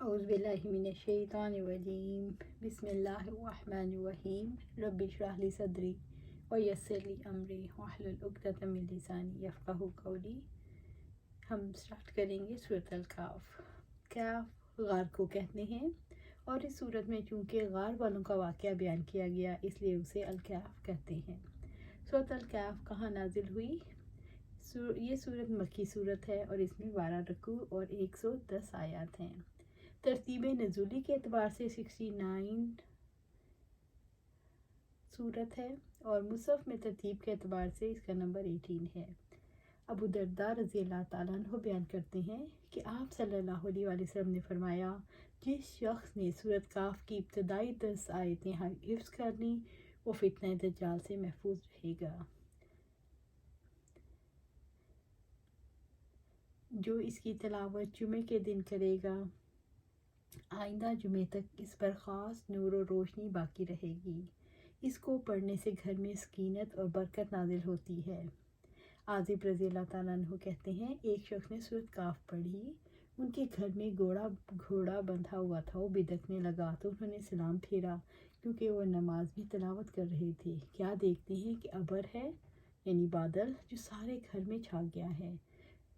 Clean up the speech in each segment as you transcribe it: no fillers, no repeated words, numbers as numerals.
اعوذ باللہ من الشیطان الرجیم بسم اللہ الرحمن الرحیم رب اشرح لی صدری ویسر لی امری واحلل عقدۃ من لسانی یفقہوا قولی۔ ہم سٹارٹ کریں گے سورۃ الکہف۔ کہف غار کو کہتے ہیں، اور اس سورت میں چونکہ غار والوں کا واقعہ بیان کیا گیا اس لیے اسے الکہف کہتے ہیں۔ سورۃ الکہف کہاں نازل ہوئی؟ یہ سورت مکی سورت ہے اور اس میں 12 رکوع اور 110 آیات ہیں۔ ترتیب نزولی کے اعتبار سے 69 سورت ہے اور مصحف میں ترتیب کے اعتبار سے اس کا نمبر 18 ہے۔ ابو درداء رضی اللہ تعالیٰ عنہ بیان کرتے ہیں کہ آپ صلی اللہ علیہ وآلہ وسلم نے فرمایا، جس شخص نے سورت کہف کی ابتدائی 10 آیتیں حفظ کر لیں وہ فتنہ دجال سے محفوظ رہے گا۔ جو اس کی تلاوت جمعے کے دن کرے گا، آئندہ جمعے تک اس پر خاص نور و روشنی باقی رہے گی۔ اس کو پڑھنے سے گھر میں سکینت اور برکت نازل ہوتی ہے۔ عازب رضی اللہ تعالیٰ عنہ کہتے ہیں، ایک شخص نے سورۃ کہف پڑھی، ان کے گھر میں گھوڑا بندھا ہوا تھا، وہ بدکنے لگا تو انہوں نے سلام پھیرا کیونکہ وہ نماز میں تلاوت کر رہے تھے۔ کیا دیکھتے ہیں کہ ابر ہے، یعنی بادل، جو سارے گھر میں چھا گیا ہے۔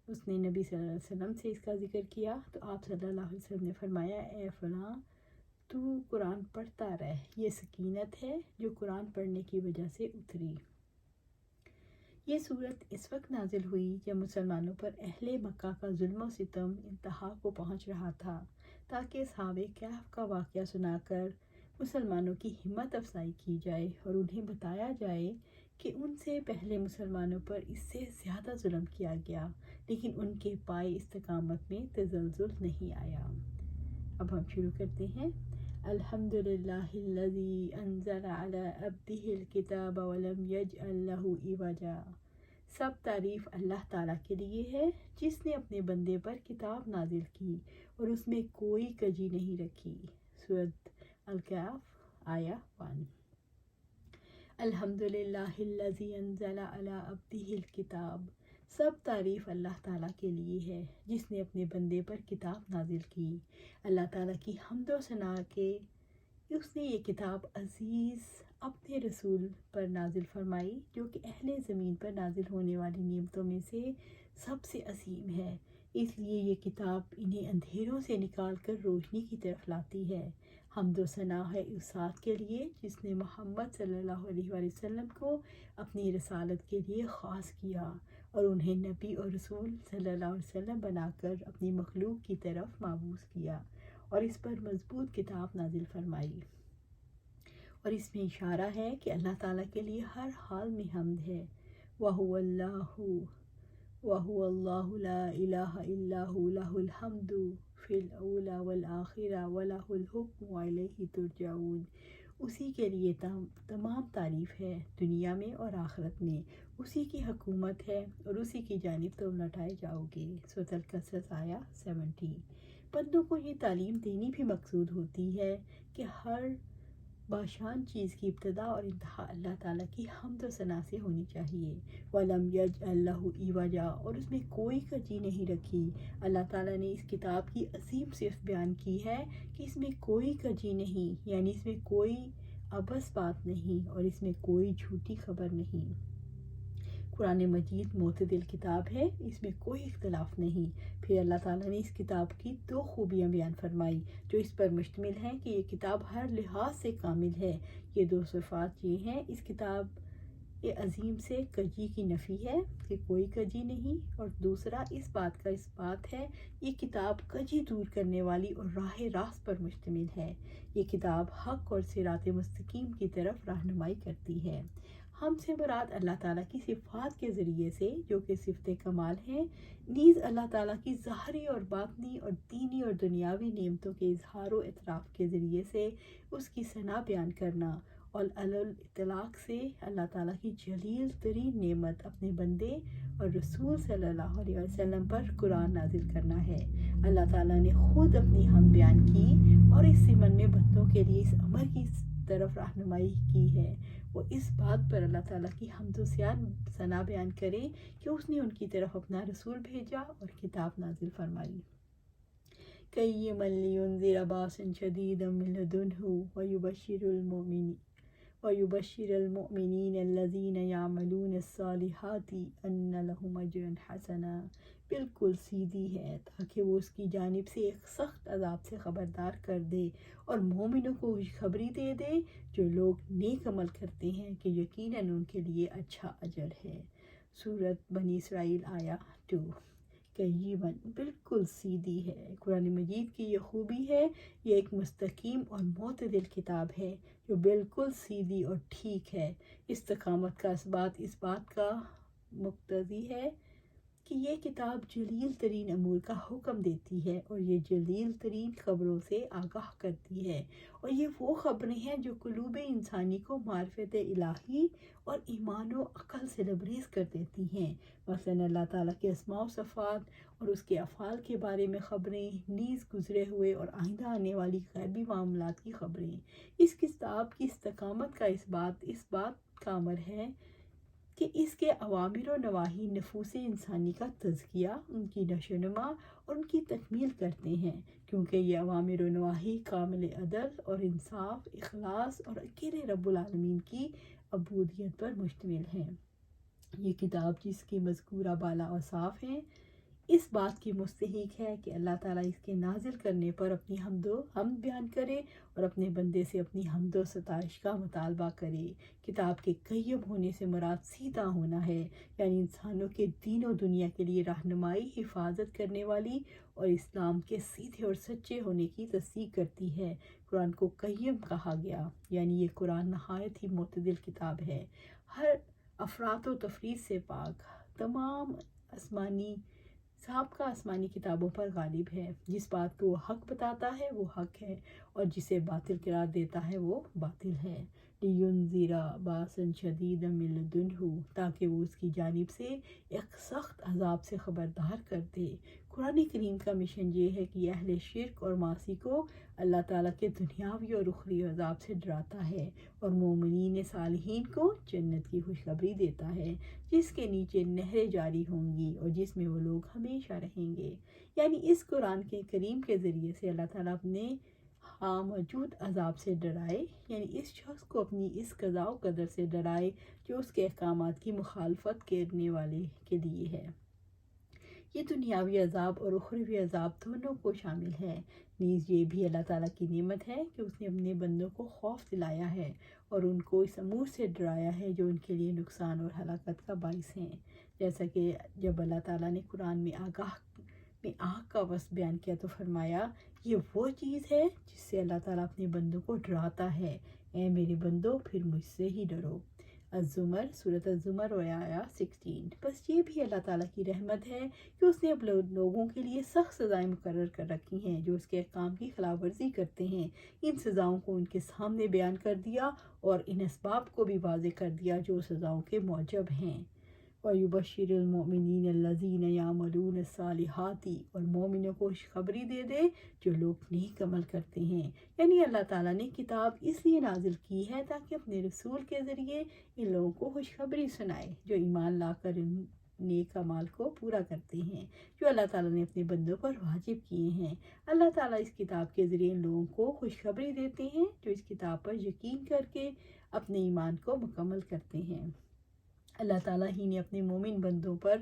اس نے نبی صلی اللہ علیہ وسلم سے اس کا ذکر کیا تو آپ صلی اللہ علیہ وسلم نے فرمایا، اے فلاں تو قرآن پڑھتا رہ، یہ سکینت ہے جو قرآن پڑھنے کی وجہ سے اتری۔ یہ سورت اس وقت نازل ہوئی جب مسلمانوں پر اہل مکہ کا ظلم و ستم انتہا کو پہنچ رہا تھا، تاکہ اصحاب کہف کا واقعہ سنا کر مسلمانوں کی ہمت افزائی کی جائے اور انہیں بتایا جائے کہ ان سے پہلے مسلمانوں پر اس سے زیادہ ظلم کیا گیا لیکن ان کے پائے استقامت میں تزلزل نہیں آیا۔ اب ہم شروع کرتے ہیں۔ الحمدللہ الذی انزل علی عبدہ الکتاب ولم یجعل لہ عوجا۔ سب تعریف اللہ تعالیٰ کے لیے ہے جس نے اپنے بندے پر کتاب نازل کی اور اس میں کوئی کجی نہیں رکھی۔ سورۃ الکہف آیہ 1۔ الحمدللہ الذی انزل علی عبدہ الکتاب۔ سب تعریف اللہ تعالیٰ کے لیے ہے جس نے اپنے بندے پر کتاب نازل کی۔ اللہ تعالیٰ کی حمد و ثنا کہ اس نے یہ کتاب عزیز اپنے رسول پر نازل فرمائی جو کہ اہل زمین پر نازل ہونے والی نعمتوں میں سے سب سے عظیم ہے۔ اس لیے یہ کتاب انہیں اندھیروں سے نکال کر روشنی کی طرف لاتی ہے۔ حمد و ثنا ہے اس ذات کے لیے جس نے محمد صلی اللہ علیہ وآلہ وسلم کو اپنی رسالت کے لیے خاص کیا اور انہیں نبی اور رسول صلی اللہ علیہ وسلم بنا کر اپنی مخلوق کی طرف مبعوث کیا اور اس پر مضبوط کتاب نازل فرمائی۔ اور اس میں اشارہ ہے کہ اللہ تعالیٰ کے لیے ہر حال میں حمد ہے۔ وَهُوَ اللَّهُ لَا إِلَٰهَ إِلَّا هُوَ لَهُ الْحَمْدُ فِي الْأُولَىٰ وَالْآخِرَةِ وَلَهُ الْحُكْمُ وَإِلَيْهِ تُرْجَعُونَ۔ اسی کے لیے تمام تعریف ہے دنیا میں اور آخرت میں، اسی کی حکومت ہے اور اسی کی جانب تم لوٹائے جاؤ گے۔ سورۃ القصص آیہ 70۔ بندوں کو یہ تعلیم دینی بھی مقصود ہوتی ہے کہ ہر باشان چیز کی ابتدا اور انتہا اللہ تعالیٰ کی حمد و ثنا سے ہونی چاہیے۔ وَلَمْ يَجْعَل لَّهُ عِوَجًا، اور اس میں کوئی کجی نہیں رکھی۔ اللہ تعالیٰ نے اس کتاب کی عظیم صفت بیان کی ہے کہ اس میں کوئی کجی نہیں، یعنی اس میں کوئی عبث بات نہیں اور اس میں کوئی جھوٹی خبر نہیں۔ قرآن مجید معتدل کتاب ہے، اس میں کوئی اختلاف نہیں۔ پھر اللہ تعالیٰ نے اس کتاب کی 2 خوبیاں بیان فرمائی جو اس پر مشتمل ہیں کہ یہ کتاب ہر لحاظ سے کامل ہے۔ یہ 2 صفات یہ ہیں، اس کتاب عظیم سے کجی کی نفی ہے کہ کوئی کجی نہیں، اور دوسرا اس بات کا اثبات ہے، یہ کتاب کجی دور کرنے والی اور راہ راست پر مشتمل ہے۔ یہ کتاب حق اور صراط مستقیم کی طرف رہنمائی کرتی ہے۔ ہم سے مراد اللہ تعالیٰ کی صفات کے ذریعے سے جو کہ صفت کمال ہیں، نیز اللہ تعالیٰ کی ظاہری اور باطنی اور دینی اور دنیاوی نعمتوں کے اظہار و اعتراف کے ذریعے سے اس کی ثنا بیان کرنا، اور الاطلاق سے اللہ تعالیٰ کی جلیل ترین نعمت اپنے بندے اور رسول صلی اللہ علیہ وسلم پر قرآن نازل کرنا ہے۔ اللہ تعالیٰ نے خود اپنی حمد بیان کی اور اس ضمن میں بندوں کے لیے اس امر کی طرف رہنمائی کی ہے وہ اس بات پر اللہ تعالیٰ کی حمد و ثنا بیان کرے کہ اس نے ان کی طرف اپنا رسول بھیجا اور کتاب نازل فرمائی۔ قیما لینذر باسا شدیدا من لدنہ ویبشر المؤمنین الذین یعملون الصالحات ان لہم اجرا حسنا، بالکل سیدھی ہے تاکہ وہ اس کی جانب سے ایک سخت عذاب سے خبردار کر دے اور مومنوں کو خوشخبری دے دے جو لوگ نیک عمل کرتے ہیں کہ یقیناً ان کے لیے اچھا اجر ہے۔ سورۃ بنی اسرائیل آیا 2۔ قیماً بالکل سیدھی ہے، قرآن مجید کی یہ خوبی ہے، یہ ایک مستقیم اور معتدل کتاب ہے جو بالکل سیدھی اور ٹھیک ہے۔ استقامت کا اثبات اس بات کا مقتضی ہے کہ یہ کتاب جلیل ترین امور کا حکم دیتی ہے اور یہ جلیل ترین خبروں سے آگاہ کرتی ہے، اور یہ وہ خبریں ہیں جو قلوب انسانی کو معرفت الہی اور ایمان و عقل سے لبریز کر دیتی ہیں۔ مثلاً اللہ تعالیٰ کے اسماء و صفات اور اس کے افعال کے بارے میں خبریں، نیز گزرے ہوئے اور آئندہ آنے والی غیبی معاملات کی خبریں۔ اس کتاب کی استقامت کا اس بات کا امر ہے کہ اس کے اوامر و نواہی نفوس انسانی کا تزکیہ، ان کی نشو و نما اور ان کی تکمیل کرتے ہیں، کیونکہ یہ اوامر و نواہی کامل عدل اور انصاف، اخلاص اور اکیلے رب العالمین کی عبودیت پر مشتمل ہیں۔ یہ کتاب جس کی مذکورہ بالا اوصاف ہیں، اس بات کی مستحق ہے کہ اللہ تعالیٰ اس کے نازل کرنے پر اپنی حمد بیان کرے اور اپنے بندے سے اپنی حمد و ستائش کا مطالبہ کرے۔ کتاب کے قیم ہونے سے مراد سیدھا ہونا ہے، یعنی انسانوں کے دین و دنیا کے لیے رہنمائی، حفاظت کرنے والی اور اسلام کے سیدھے اور سچے ہونے کی تصدیق کرتی ہے۔ قرآن کو قیم کہا گیا، یعنی یہ قرآن نہایت ہی معتدل کتاب ہے، ہر افراط و تفریط سے پاک، تمام سابقہ آسمانی کتابوں پر غالب ہے۔ جس بات کو وہ حق بتاتا ہے وہ حق ہے، اور جسے باطل قرار دیتا ہے وہ باطل ہے۔ لینذر باسا شدیدا من لدنہ، تاکہ وہ اس کی جانب سے ایک سخت عذاب سے خبردار کر دے۔ قرآن کریم کا مشن یہ ہے کہ اہل شرک اور معاصی کو اللہ تعالیٰ کے دنیاوی اور اخروی عذاب سے ڈراتا ہے، اور مومنین صالحین کو جنت کی خوشخبری دیتا ہے جس کے نیچے نہریں جاری ہوں گی اور جس میں وہ لوگ ہمیشہ رہیں گے۔ یعنی اس قرآن کے کریم کے ذریعے سے اللہ تعالیٰ اپنے موجود عذاب سے ڈرائے، یعنی اس شخص کو اپنی اس قضاء و قدر سے ڈرائے جو اس کے احکامات کی مخالفت کرنے والے کے لیے ہے۔ یہ دنیاوی عذاب اور اخروی عذاب دونوں کو شامل ہے۔ نیز یہ بھی اللہ تعالیٰ کی نعمت ہے کہ اس نے اپنے بندوں کو خوف دلایا ہے اور ان کو اس امور سے ڈرایا ہے جو ان کے لیے نقصان اور ہلاکت کا باعث ہیں، جیسا کہ جب اللہ تعالیٰ نے قرآن میں آگ کا وصف بیان کیا تو فرمایا، یہ وہ چیز ہے جس سے اللہ تعالیٰ اپنے بندوں کو ڈراتا ہے، اے میرے بندو پھر مجھ سے ہی ڈرو۔ الزمر، سورۃ الزمر آیا 16۔ بس یہ بھی اللہ تعالیٰ کی رحمت ہے کہ اس نے اب لوگوں کے لیے سخت سزائیں مقرر کر رکھی ہیں جو اس کے احکام کی خلاف ورزی کرتے ہیں۔ ان سزاؤں کو ان کے سامنے بیان کر دیا اور ان اسباب کو بھی واضح کر دیا جو سزاؤں کے موجب ہیں۔ وَيُبَشِّرُ الْمُؤْمِنِينَ الَّذِينَ يَعْمَلُونَ الصَّالِحَاتِ، اور مومنوں کو خوشخبری دے دے جو لوگ نیک عمل کرتے ہیں۔ یعنی اللہ تعالیٰ نے کتاب اس لیے نازل کی ہے تاکہ اپنے رسول کے ذریعے ان لوگوں کو خوشخبری سنائے جو ایمان لا کر نیک اعمال کو پورا کرتے ہیں جو اللہ تعالیٰ نے اپنے بندوں پر واجب کیے ہیں۔ اللہ تعالیٰ اس کتاب کے ذریعے ان لوگوں کو خوشخبری دیتے ہیں جو اس کتاب پر یقین کر کے اپنے ایمان کو مکمل کرتے ہیں۔ اللہ تعالیٰ ہی نے اپنے مومن بندوں پر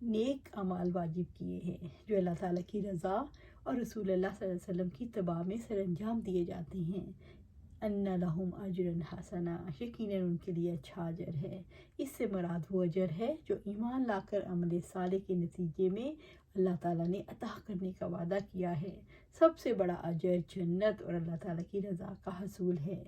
نیک اعمال واجب کیے ہیں جو اللہ تعالیٰ کی رضا اور رسول اللہ صلی اللہ علیہ وسلم کی اتباع میں سر انجام دیے جاتے ہیں۔ ان لہم اجرا حسنا، یقیناً ان کے لیے اچھا اجر ہے۔ اس سے مراد وہ اجر ہے جو ایمان لا کر عمل صالح کے نتیجے میں اللہ تعالیٰ نے عطا کرنے کا وعدہ کیا ہے۔ سب سے بڑا اجر جنت اور اللہ تعالیٰ کی رضا کا حصول ہے۔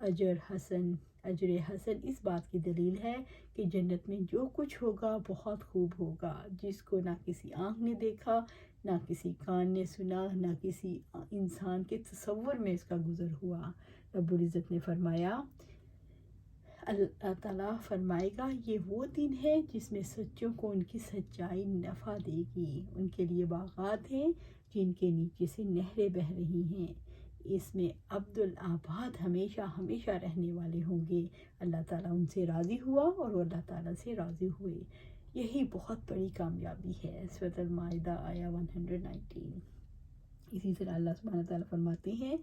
اجر حسن اس بات کی دلیل ہے کہ جنت میں جو کچھ ہوگا بہت خوب ہوگا، جس کو نہ کسی آنکھ نے دیکھا، نہ کسی کان نے سنا، نہ کسی انسان کے تصور میں اس کا گزر ہوا۔ رب العزت نے فرمایا، اللہ تعالیٰ فرمائے گا، یہ وہ دن ہے جس میں سچوں کو ان کی سچائی نفع دے گی، ان کے لیے باغات ہیں جن کے نیچے سے نہریں بہہ رہی ہیں، اس میں عبدالآباد ہمیشہ ہمیشہ رہنے والے ہوں گے۔ اللہ تعالیٰ ان سے راضی ہوا اور وہ اللہ تعالیٰ سے راضی ہوئے، یہی بہت بڑی کامیابی ہے۔ سورۃ المائدہ آیا 119۔ اسی طرح اللہ سبحانہ تعالیٰ فرماتے ہیں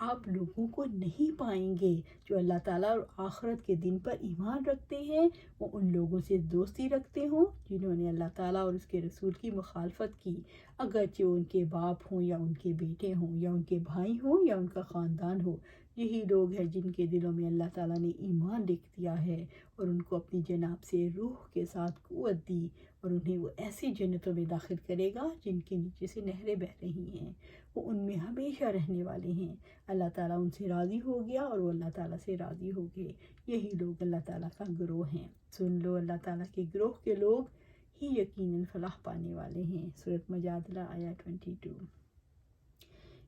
آپ لوگوں کو نہیں پائیں گے جو اللہ تعالیٰ اور آخرت کے دن پر ایمان رکھتے ہیں وہ ان لوگوں سے دوستی رکھتے ہوں جنہوں نے اللہ تعالیٰ اور اس کے رسول کی مخالفت کی، اگرچہ ان کے باپ ہوں یا ان کے بیٹے ہوں یا ان کے بھائی ہوں یا ان کا خاندان ہو۔ یہی لوگ ہیں جن کے دلوں میں اللہ تعالیٰ نے ایمان لکھ دیا ہے اور ان کو اپنی جناب سے روح کے ساتھ قوت دی، اور انہیں وہ ایسی جنتوں میں داخل کرے گا جن کے نیچے سے نہریں بہہ رہی ہیں، وہ ان میں ہمیشہ رہنے والے ہیں۔ اللہ تعالیٰ ان سے راضی ہو گیا اور وہ اللہ تعالیٰ سے راضی ہو گئے۔ یہی لوگ اللہ تعالیٰ کا گروہ ہیں۔ سن لو اللہ تعالیٰ کے گروہ کے لوگ ہی یقیناً فلاح پانے والے ہیں۔ سورۃ مجادلہ آیا 22۔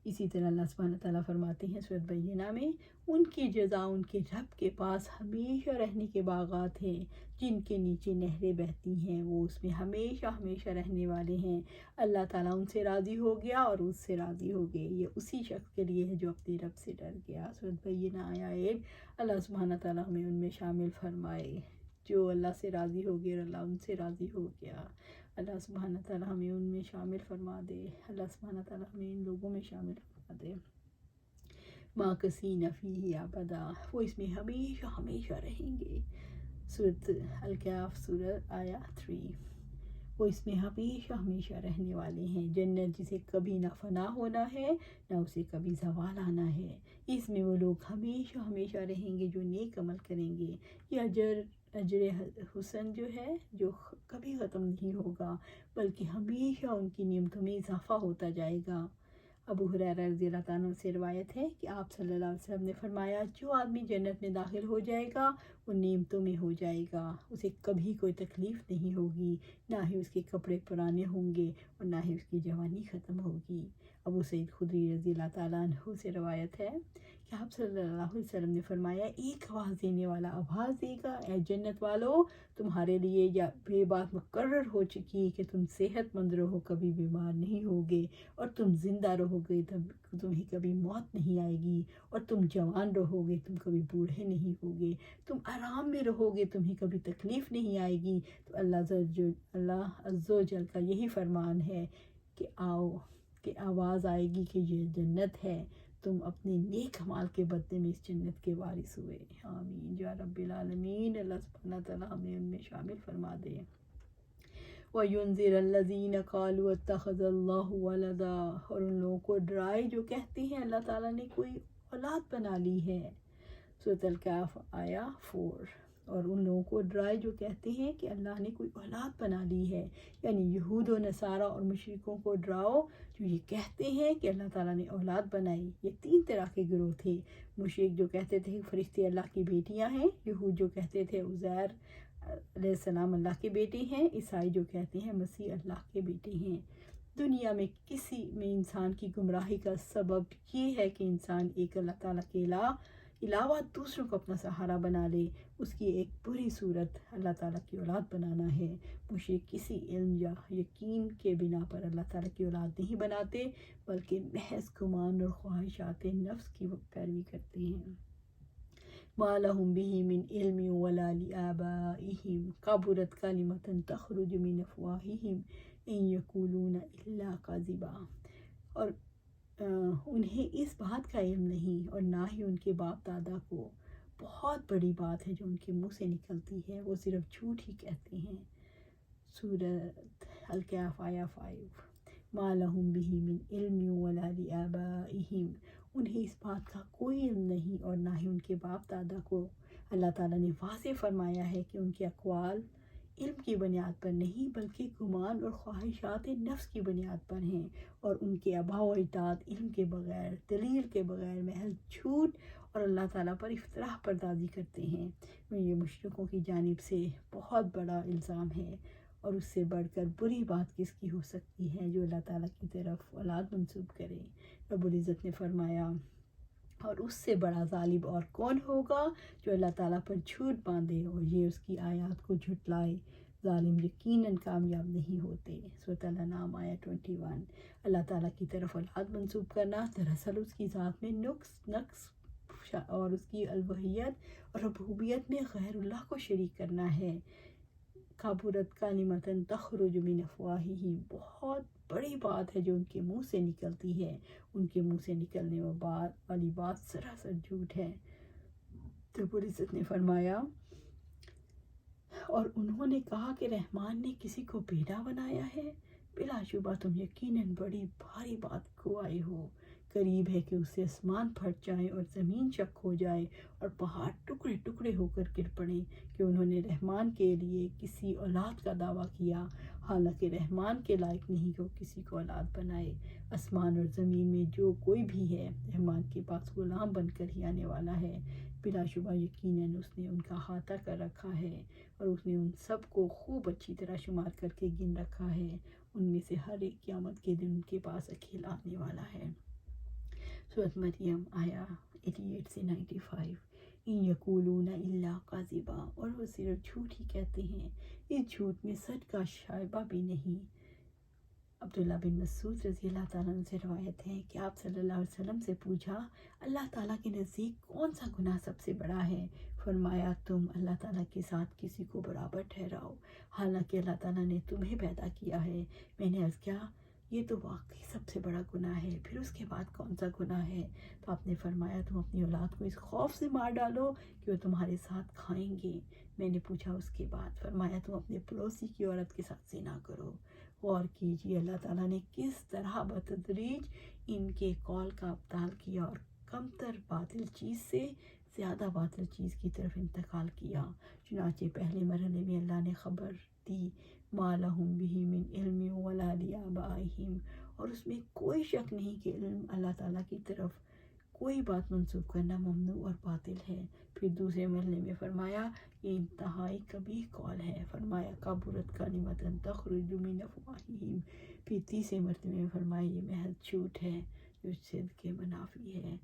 اسی طرح اللہ سبحانہ تعالیٰ فرماتے ہیں سورۃ بینہ میں ان کی جزا ان کے رب کے پاس ہمیشہ رہنے کے باغات ہیں جن کے نیچے نہریں بہتی ہیں، وہ اس میں ہمیشہ ہمیشہ رہنے والے ہیں۔ اللہ تعالیٰ ان سے راضی ہو گیا اور اس سے راضی ہو گئے۔ یہ اسی شخص کے لیے ہے جو اپنے رب سے ڈر گیا۔ سورۃ بینہ آیا 8۔ اللہ سبحانہ تعالیٰ ہمیں ان میں شامل فرمائے جو اللہ سے راضی ہو گئے اور اللہ ان سے راضی ہو گیا۔ اللہ سبحانہ تعالیٰ ہمیں ان میں شامل فرما دے۔ اللہ سبحانہ تعالیٰ ہمیں ان لوگوں میں شامل فرما دے۔ ماکثین فیہ ابدا، وہ اس میں ہمیشہ ہمیشہ رہیں گے۔ سورۃ الکہف سورۃ آیا 3۔ وہ اس میں ہمیشہ ہمیشہ رہنے والے ہیں۔ جنت جسے کبھی نہ فنا ہونا ہے نہ اسے کبھی زوال آنا ہے، اس میں وہ لوگ ہمیشہ ہمیشہ رہیں گے جو نیک عمل کریں گے۔ یہ اجر حسن جو ہے جو کبھی ختم نہیں ہوگا بلکہ ہمیشہ ان کی نعمتوں میں اضافہ ہوتا جائے گا۔ ابو ہریرہ رضی اللہ عنہ سے روایت ہے کہ آپ صلی اللہ علیہ وسلم نے فرمایا جو آدمی جنت میں داخل ہو جائے گا وہ نعمتوں میں ہو جائے گا، اسے کبھی کوئی تکلیف نہیں ہوگی، نہ ہی اس کے کپڑے پرانے ہوں گے اور نہ ہی اس کی جوانی ختم ہوگی۔ ابو سعید خدری رضی اللہ تعالیٰ عنہ سے روایت ہے کہ آپ صلی اللہ علیہ وسلم نے فرمایا ایک آواز دینے والا آواز دے گا اے جنت والو، تمہارے لیے یہ بات مقرر ہو چکی کہ تم صحت مند رہو، کبھی بیمار نہیں ہوگے، اور تم زندہ رہو گے تمہیں کبھی موت نہیں آئے گی، اور تم جوان رہو گے تم کبھی بوڑھے نہیں ہوگے، تم آرام میں رہو گے تمہیں کبھی تکلیف نہیں آئے گی۔ تو اللہ عز و جل کا یہی فرمان ہے کہ آؤ، کہ آواز آئے گی کہ یہ جنت ہے، تم اپنے نیک اعمال کے بدلے میں اس جنت کے وارث ہوئے۔ آمین یا رب العالمین۔ اللہ سبحانہ تعالیٰ ہمیں ان میں شامل فرما دے۔ وَيُنذِرَ الَّذِينَ قَالُوا اتَّخَذَ اللَّهُ وَلَدًا، اور ان لوگوں کو ڈرائے جو کہتے ہیں اللہ تعالیٰ نے کوئی اولاد بنا لی ہے۔ سورۃ الکہف آیا 4۔ اور ان لوگوں کو ڈرائے جو کہتے ہیں کہ اللہ نے کوئی اولاد بنا لی ہے، یعنی یہود و نصارہ اور مشرکوں کو ڈراؤ جو یہ کہتے ہیں کہ اللہ تعالیٰ نے اولاد بنائی۔ یہ 3 طرح کے گروہ تھے۔ مشرک جو کہتے تھے فرشتے اللہ کی بیٹیاں ہیں، یہود جو کہتے تھے عزیر علیہ السلام اللہ کے بیٹے ہیں، عیسائی جو کہتے ہیں مسیح اللہ کے بیٹے ہیں۔ دنیا میں کسی میں انسان کی گمراہی کا سبب یہ ہے کہ انسان ایک اللہ تعالیٰ کے علاوہ دوسروں کو اپنا سہارا بنا لے۔ اس کی ایک بری صورت اللہ تعالیٰ کی اولاد بنانا ہے۔ مشرک کسی علم یا یقین کے بنا پر اللہ تعالیٰ کی اولاد نہیں بناتے بلکہ محض گمان اور خواہشات نفس کی پیروی کرتے ہیں۔ مَا لَهُم بِهِ مِنْ عِلْمٍ وَلَا لِآبَائِهِمْ كَبُرَتْ كَلِمَةً تَخْرُجُ مِنْ أَفْوَاهِهِمْ إِنْ يَقُولُونَ إِلَّا كَذِبًا، اور انہیں اس بات کا علم نہیں اور نہ ہی ان کے باپ دادا کو، بہت بڑی بات ہے جو ان کے منہ سے نکلتی ہے، وہ صرف جھوٹ ہی کہتے ہیں۔ سورۃ الکہف آیا 5۔ مَا لَهُم بِهِ مِنْ عِلْمٍ وَلَا لِآبَائِهِمْ، انہیں اس بات کا کوئی علم نہیں اور نہ ہی ان کے باپ دادا کو۔ اللہ تعالیٰ نے واضح فرمایا ہے کہ ان کے اقوال علم کی بنیاد پر نہیں بلکہ گمان اور خواہشات نفس کی بنیاد پر ہیں، اور ان کے آباء و اجداد علم کے بغیر، دلیل کے بغیر محض جھوٹ اور اللہ تعالیٰ پر افتراء پردازی کرتے ہیں۔ یہ مشرکوں کی جانب سے بہت بڑا الزام ہے، اور اس سے بڑھ کر بری بات کس کی ہو سکتی ہے جو اللہ تعالیٰ کی طرف اولاد منسوب کرے۔ رب العزت نے فرمایا اور اس سے بڑا ظالم اور کون ہوگا جو اللہ تعالیٰ پر جھوٹ باندھے اور یہ اس کی آیات کو جھٹلائے، ظالم یقیناً کامیاب نہیں ہوتے۔ سورۃ الانعام آیا 21۔ اللہ تعالیٰ کی طرف اولاد منسوب کرنا دراصل اس کی ذات میں نقص اور اس کی الوہیت اور ربوبیت میں غیر اللہ کو شریک کرنا ہے۔ کبرت کلمۃ تخرج من افواہہم، بہت بڑی بات ہے جو ان کے منہ سے نکلتی ہے، ان کے منہ سے نکلنے والی بات سراسر جھوٹ ہے۔ تو رب العزت نے فرمایا اور انہوں نے کہا کہ رحمان نے کسی کو بیٹا بنایا ہے، بلا شبہ تم یقیناً بڑی بھاری بات کو آئے ہو، قریب ہے کہ اس سے آسمان پھٹ جائے اور زمین شق ہو جائے اور پہاڑ ٹکڑے ٹکڑے ہو کر گر پڑیں کہ انہوں نے رحمان کے لیے کسی اولاد کا دعویٰ کیا، حالانکہ رحمان کے لائق نہیں کہ وہ کسی کو اولاد بنائے۔ آسمان اور زمین میں جو کوئی بھی ہے رحمان کے پاس غلام بن کر ہی آنے والا ہے، بلا شبہ یقیناً اس نے ان کا احاطہ کر رکھا ہے اور اس نے ان سب کو خوب اچھی طرح شمار کر کے گن رکھا ہے، ان میں سے ہر ایک قیامت کے دن ان کے پاس اکیلا آنے والا ہے۔ سورۃ مریم آیا 88 سے 95۔ ان یقولون الا کذبا، اور وہ صرف جھوٹ ہی کہتے ہیں، اس جھوٹ میں سچ کا شائبہ بھی نہیں۔ عبداللہ بن مسعود رضی اللہ تعالیٰ عنہ سے روایت ہے کہ آپ صلی اللہ علیہ وسلم سے پوچھا اللہ تعالیٰ کے نزدیک کون سا گناہ سب سے بڑا ہے؟ فرمایا تم اللہ تعالیٰ کے ساتھ کسی کو برابر ٹھہراؤ، حالانکہ اللہ تعالیٰ نے تمہیں پیدا کیا ہے۔ میں نے عرض کیا یہ تو واقعی سب سے بڑا گناہ ہے، پھر اس کے بعد کون سا گناہ ہے؟ تو آپ نے فرمایا تم اپنی اولاد کو اس خوف سے مار ڈالو کہ وہ تمہارے ساتھ کھائیں گے۔ میں نے پوچھا اس کے بعد؟ فرمایا تم اپنے پڑوسی کی عورت کے ساتھ زنا کرو۔ غور کیجیے اللہ تعالیٰ نے کس طرح بتدریج ان کے قول کا ابطال کیا اور کم تر باطل چیز سے زیادہ باطل چیز کی طرف انتقال کیا۔ چنانچہ پہلے مرحلے میں اللہ نے خبر دی ما لہم بہ من علم ولا لآبائہم، اور اس میں کوئی شک نہیں کہ علم اللہ تعالیٰ کی طرف کوئی بات منسوب کرنا ممنوع اور باطل ہے۔ پھر دوسرے مرحلے میں فرمایا یہ انتہائی قبیح قول ہے، فرمایا کبرت کلمۃ تخرج من افواہہم۔ پھر تیسرے مرتبے میں فرمایا یہ محض جھوٹ ہے جو صدق کے منافی ہے۔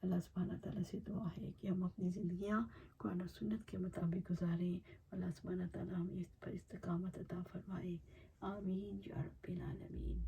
اللہ سبحانہ تعالیٰ سے دعا ہے کہ ہم اپنی زندگیاں قرآن و سنت کے مطابق گزاریں، اللہ سبحانہ تعالیٰ ہمیں اس پر استقامت عطا فرمائے، آمین یا رب العالمین۔